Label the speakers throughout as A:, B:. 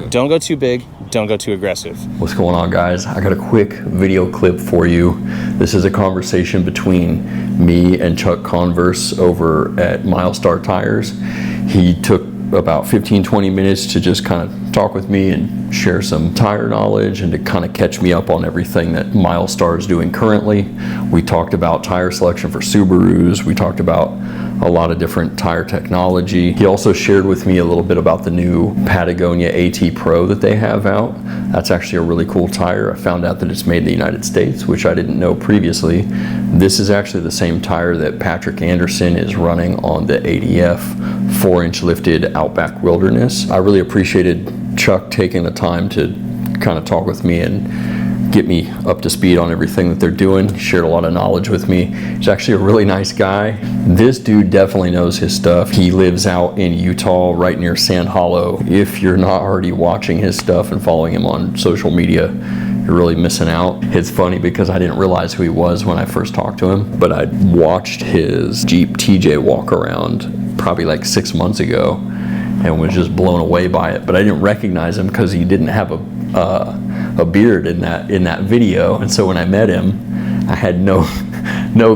A: Don't go too big, don't go too aggressive.
B: What's going on, guys? I got a quick video clip for you. This is a conversation between me and Chuck Converse over at Milestar Tires. He took about 15-20 minutes to just kind of talk with me and share some tire knowledge and to kind of catch me up on everything that Milestar is doing currently. We talked about tire selection for Subarus. We talked about a lot of different tire technology. He also shared with me a little bit about the new Patagonia AT Pro that they have out. That's actually a really cool tire. I found out that it's made in the United States, which I didn't know previously. This is actually the same tire that Patrick Anderson is running on the ADF 4-inch lifted Outback Wilderness. I really appreciated Chuck taking the time to kind of talk with me and get me up to speed on everything that they're doing. He shared a lot of knowledge with me. He's actually a really nice guy. This dude definitely knows his stuff. He lives out in Utah, right near Sand Hollow. If you're not already watching his stuff and following him on social media, you're really missing out. It's funny because I didn't realize who he was when I first talked to him, but I watched his Jeep TJ walk around probably like 6 months ago and was just blown away by it. But I didn't recognize him because he didn't have a beard in that video. And so when I met him, I had no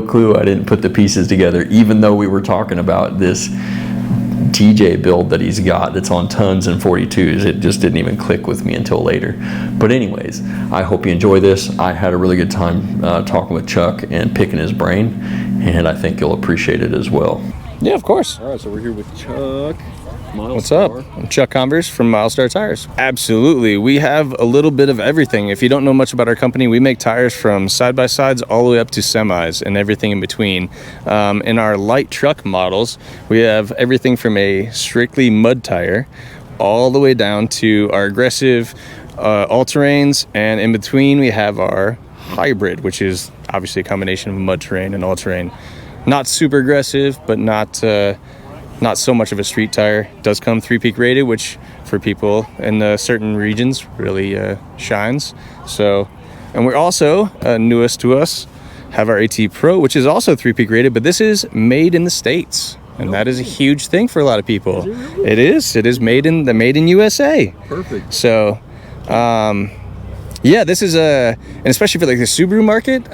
B: clue. I didn't put the pieces together, even though we were talking about this TJ build that he's got that's on tons and 42s. It just didn't even click with me until later. But anyways, I hope you enjoy this. I had a really good time talking with Chuck and picking his brain, and I think you'll appreciate it as well.
A: Yeah, of course.
B: All right, so we're here with Chuck. Milestar.
A: What's up? I'm Chuck Converse from Milestar Tires. Absolutely. We have a little bit of everything. If you don't know much about our company, we make tires from side-by-sides all the way up to semis and everything in between. In our light truck models, we have everything from a strictly mud tire all the way down to our aggressive all-terrains, and in between we have our hybrid, which is obviously a combination of mud terrain and all-terrain. Not super aggressive, but not so much of a street tire. Does come 3-peak rated, which for people in certain regions really shines. So, and we're also newest to us have our AT Pro, which is also 3-peak rated, but this is made in the States, and that is a huge thing for a lot of people.
B: Is it really?
A: It is made in USA.
B: Perfect.
A: So yeah, this is and especially for like the Subaru market,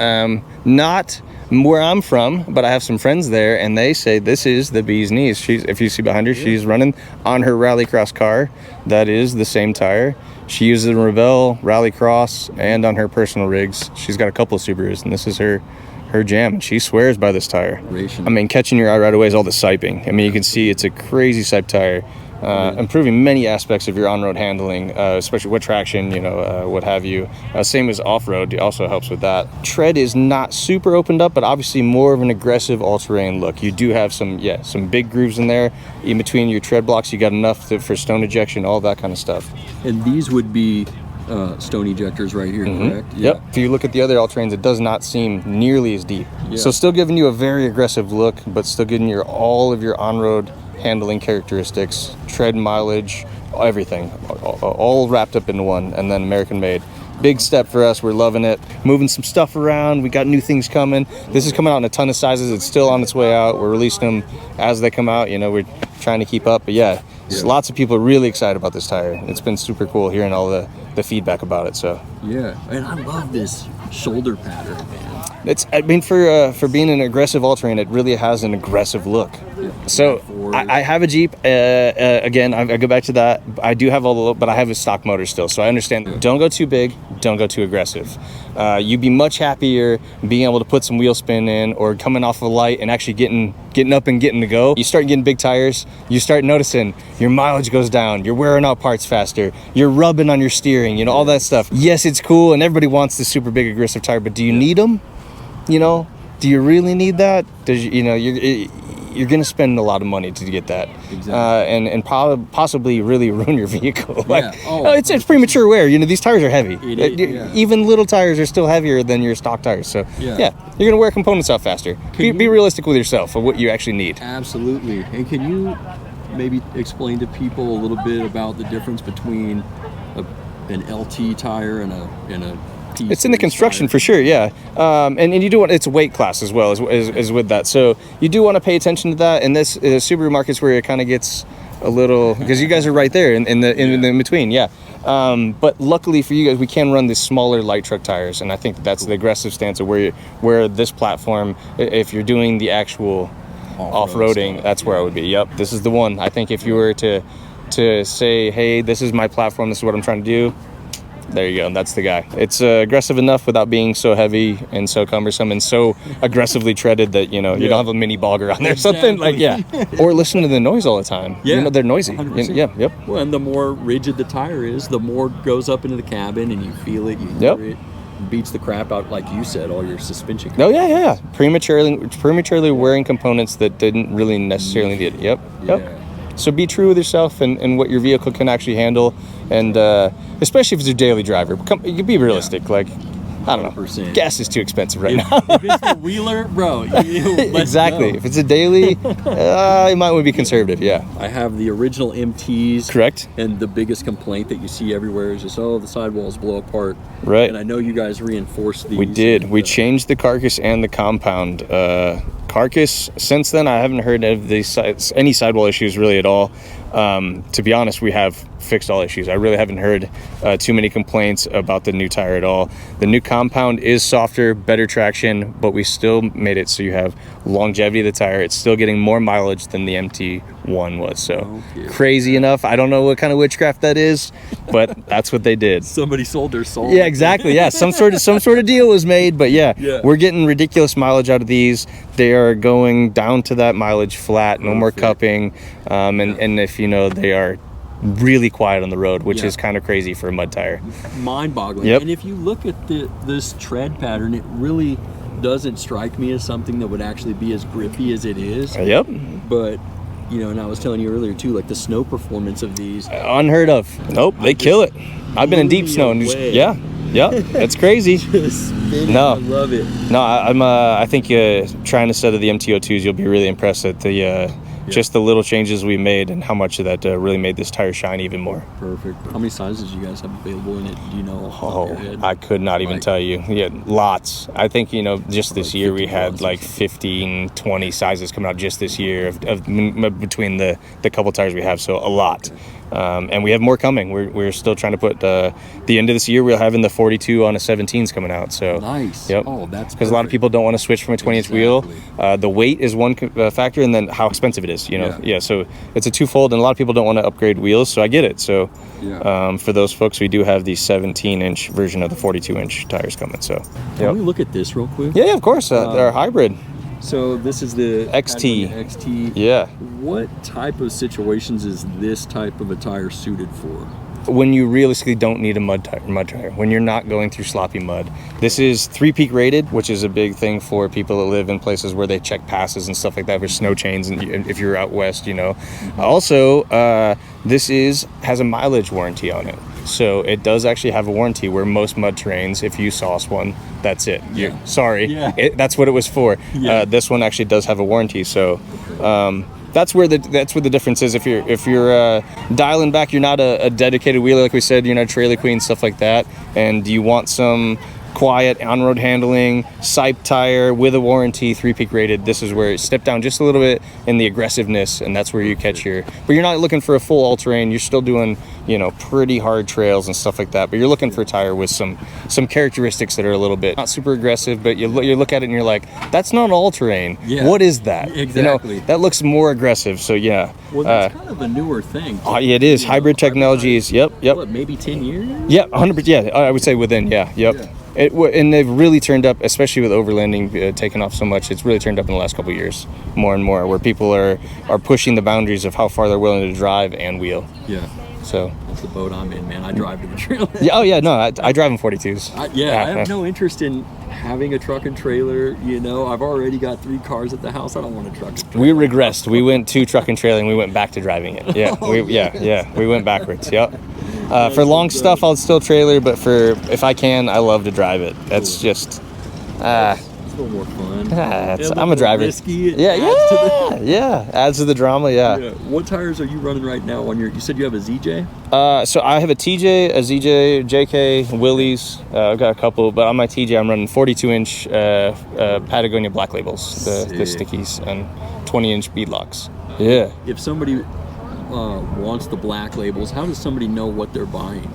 A: not where I'm from, but I have some friends there, and they say this is the bee's knees. If you see behind her, she's running on her rallycross car. That is the same tire. She uses it in Revell, rallycross, and on her personal rigs. She's got a couple of Subarus, and this is her jam, and she swears by this tire. I mean, catching your eye right away is all the siping. I mean, you can see it's a crazy sipe tire. Improving many aspects of your on-road handling, especially with traction, what have you. Same as off-road, it also helps with that. Tread is not super opened up, but obviously more of an aggressive all-terrain look. You do have some big grooves in there. In between your tread blocks, you got enough for stone ejection, all that kind of stuff.
B: And these would be stone ejectors right here, correct? Yeah.
A: Yep. If you look at the other all-terrains, it does not seem nearly as deep. Yeah. So still giving you a very aggressive look, but still giving you all of your on-road handling characteristics, tread mileage, everything, all wrapped up into one, and then American made. Big step for us. We're loving it. Moving some stuff around. We got new things coming. This is coming out in a ton of sizes. It's still on its way out. We're releasing them as they come out. We're trying to keep up. But yeah, lots of people are really excited about this tire. It's been super cool hearing all the feedback about it. So yeah,
B: and I love this shoulder pattern, man.
A: For being an aggressive all-terrain, it really has an aggressive look. Yeah. So I have a Jeep. Again, I go back to that. I do have but I have a stock motor still, so I understand. Yeah. Don't go too big. Don't go too aggressive. You'd be much happier being able to put some wheel spin in, or coming off a light and actually getting up and getting to go. You start getting big tires, you start noticing your mileage goes down, you're wearing out parts faster, you're rubbing on your steering, all that stuff. Yes, it's cool, and everybody wants this super big aggressive tire, but do you need them? Do you really need that? You're going to spend a lot of money to get that. Exactly. And possibly really ruin your vehicle. It's premature wear. These tires are heavy. Even little tires are still heavier than your stock tires. So you're going to wear components out faster. Be realistic with yourself of what you actually need.
B: Absolutely. And can you maybe explain to people a little bit about the difference between an LT tire and a
A: It's in the construction for sure, yeah. And you do want, it's weight class as well as with that. So you do want to pay attention to that. And this Subaru market's where it kind of gets a little, because you guys are right there in the in between, yeah. But luckily for you guys, we can run the smaller light truck tires, and I think that's the aggressive stance of where this platform, if you're doing the actual off-roading, that's where I would be. Yep, this is the one. I think if you were to say, hey, this is my platform, this is what I'm trying to do, there you go, that's the guy. It's aggressive enough without being so heavy and so cumbersome and so aggressively treaded that, you know, you don't have a mini bogger on there or something. Like, yeah. Or listen to the noise all the time.
C: Yeah.
A: You know, they're noisy.
C: 100%.
A: Yeah, yep.
C: Well, and the more rigid the tire is, the more goes up into the cabin, and you feel it, you hear it. Beats the crap out, like you said, all your suspension.
A: Oh, yeah. Prematurely wearing components that didn't really necessarily need it. Yep. So be true with yourself and what your vehicle can actually handle, and especially if it's your daily driver. You be realistic. Like, I don't know. 100%. Gas is too expensive right now.
C: If it's a wheeler, bro.
A: Exactly.
C: Go.
A: If it's a daily, you might want to be conservative. Yeah.
C: I have the original MTs.
A: Correct.
C: And the biggest complaint that you see everywhere is just, the sidewalls blow apart.
A: Right.
C: And I know you guys reinforced these.
A: We did. We changed the carcass and the compound. Carcass, since then, I haven't heard of any sidewall issues really at all. To be honest, we have fixed all issues. I really haven't heard too many complaints about the new tire at all. The new compound is softer, better traction, but we still made it so you have longevity of the tire. It's still getting more mileage than the MT1 was. So crazy enough. I don't know what kind of witchcraft that is, but that's what they did.
C: Somebody sold their soul.
A: Yeah, exactly. Yeah, some sort of deal was made, but yeah, we're getting ridiculous mileage out of these. They are going down to that mileage flat, no more cupping, and if you know, they are really quiet on the road, which is kind of crazy for a mud tire.
C: Mind-boggling.
A: Yep.
C: And if you look at this tread pattern, it really doesn't strike me as something that would actually be as grippy as it is.
A: Yep.
C: But, you know, and I was telling you earlier too, like the snow performance of these.
A: Unheard of. Nope, they kill it. I've been in deep snow and it's crazy.
C: No, I love it.
A: No, I think trying a set of the MT02s, you'll be really impressed at the just the little changes we made and how much of that really made this tire shine even more.
C: Perfect. How many sizes do you guys have available in it? Do you know?
A: I could not even tell you. Yeah, lots. I think, you know, just this year we had like 15, 20 sizes coming out just this year of between the couple tires we have, so a lot. And we have more coming. We're still trying to put the end of this year. We'll have in the 42 on a 17s coming out. So
C: nice.
A: Yep.
C: Oh, that's
A: because a lot of people don't want to switch from a 20-inch wheel. The weight is one factor, and then how expensive it is. You know, so it's a twofold, and a lot of people don't want to upgrade wheels. So I get it. So for those folks, we do have the 17-inch version of the 42-inch tires coming. So
C: can we look at this real quick?
A: Yeah, of course. They're hybrid.
C: So this is the
A: XT.
C: XT.
A: Yeah.
C: What type of situations is this type of a tire suited for?
A: When you realistically don't need a mud tire, when you're not going through sloppy mud. This is 3-peak rated, which is a big thing for people that live in places where they check passes and stuff like that for snow chains, and if you're out west, you know. Also, this has a mileage warranty on it. So it does actually have a warranty, where most mud terrains, if you sauce one, that's it. That's what it was for. This one actually does have a warranty, so that's where the difference is. If you're dialing back, you're not a dedicated wheeler, like we said, you're not a trailer queen, stuff like that, and you want some quiet on-road handling, Sipe tire with a warranty, 3-peak rated. This is where it step down just a little bit in the aggressiveness, and that's where you catch but you're not looking for a full all-terrain. You're still doing, you know, pretty hard trails and stuff like that, but you're looking for a tire with some characteristics that are a little bit not super aggressive, but you look at it and you're like, that's not all-terrain. What is that?
C: Exactly.
A: You know, that looks more aggressive. So
C: well, that's kind of a newer thing.
A: It is. Hybrid technology is
C: what, maybe 10 years?
A: 100%. Yeah, I would say within. And they've really turned up, especially with overlanding taking off so much. It's really turned up in the last couple of years, more and more, where people are pushing the boundaries of how far they're willing to drive and wheel. So
C: that's the boat I'm in, man. I drive to the trailer.
A: I drive in 42s.
C: I have no interest in having a truck and trailer. You know, I've already got 3 cars at the house. I don't want a truck and trailer.
A: We regressed. We went to truck and trailer, and we went back to driving it. We went backwards. For long stuff, I'll still trailer, but if I can, I love to drive it. That's just
C: it's a little more fun.
A: I'm a driver.
C: Risky.
A: Adds to the drama.
C: What tires are you running right now on your? You said you have a ZJ.
A: So I have a TJ, a ZJ, JK, Willys. I've got a couple, but on my TJ, I'm running 42-inch Patagonia black labels, the stickies, and 20-inch bead locks.
C: If somebody wants the black labels, how does somebody know what they're buying?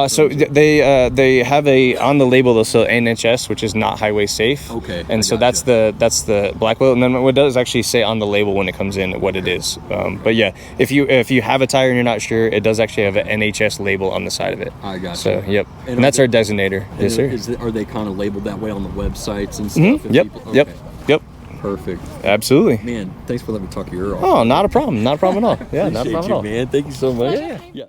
A: So they have on the label they'll say NHS, which is not highway safe.
C: Okay.
A: And so that's the black label, and then what it does actually say on the label when it comes in what it is. But yeah, if you have a tire and you're not sure, it does actually have an NHS label on the side of it.
C: I got
A: so
C: you.
A: Yep, and that's our designator. Yes, sir.
C: Are they kind of labeled that way on the websites and stuff?
A: Mm-hmm. Yep.
C: Okay.
A: Yep.
C: Perfect.
A: Absolutely.
C: Man, thanks for letting me talk your ear off.
A: Oh, not a problem. Not a problem at all. Yeah, not a problem at all.
C: Man. Thank you so much.
A: Yeah.